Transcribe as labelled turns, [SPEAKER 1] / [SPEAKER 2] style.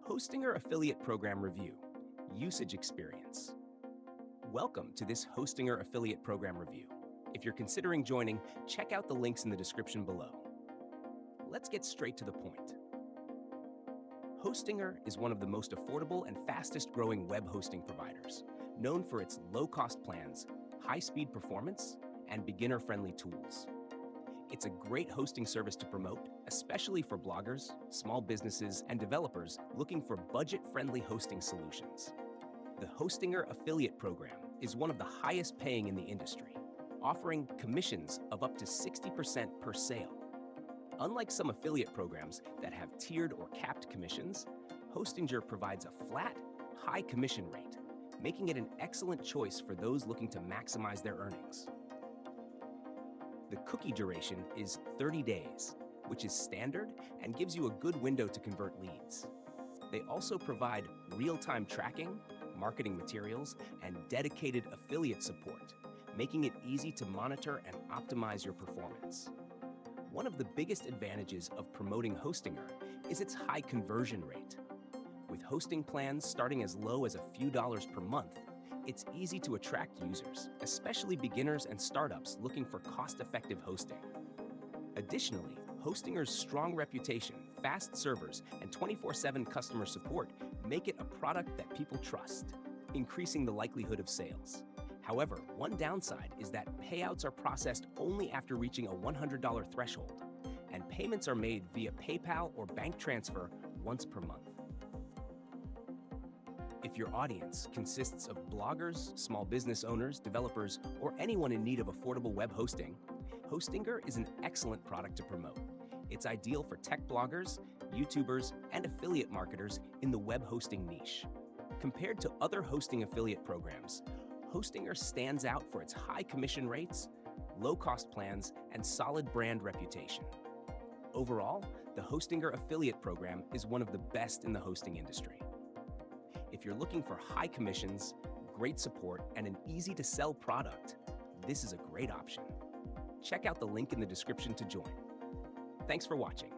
[SPEAKER 1] Hostinger Affiliate Program Review, Usage Experience. Welcome to this Hostinger Affiliate Program Review. If you're considering joining, check out the links in the description below. Let's get straight to the point. Hostinger is one of the most affordable and fastest growing web hosting providers, known for its low-cost plans, high-speed performance, and beginner-friendly tools. It's a great hosting service to promote, especially for bloggers, small businesses, and developers looking for budget-friendly hosting solutions. The Hostinger Affiliate Program is one of the highest paying in the industry, offering commissions of up to 60% per sale. Unlike some affiliate programs that have tiered or capped commissions, Hostinger provides a flat, high commission rate, making it an excellent choice for those looking to maximize their earnings. The cookie duration is 30 days, which is standard and gives you a good window to convert leads. They also provide real-time tracking, marketing materials, and dedicated affiliate support, making it easy to monitor and optimize your performance. One of the biggest advantages of promoting Hostinger is its high conversion rate. With hosting plans starting as low as a few dollars per month, it's easy to attract users, especially beginners and startups looking for cost-effective hosting. Additionally, Hostinger's strong reputation, fast servers, and 24/7 customer support make it a product that people trust, increasing the likelihood of sales. However, one downside is that payouts are processed only after reaching a $100 threshold, and payments are made via PayPal or bank transfer once per month. If your audience consists of bloggers, small business owners, developers, or anyone in need of affordable web hosting, Hostinger is an excellent product to promote. It's ideal for tech bloggers, YouTubers, and affiliate marketers in the web hosting niche. Compared to other hosting affiliate programs, Hostinger stands out for its high commission rates, low-cost plans, and solid brand reputation. Overall, the Hostinger Affiliate Program is one of the best in the hosting industry. If you're looking for high commissions, great support, and an easy-to-sell product, this is a great option. Check out the link in the description to join. Thanks for watching.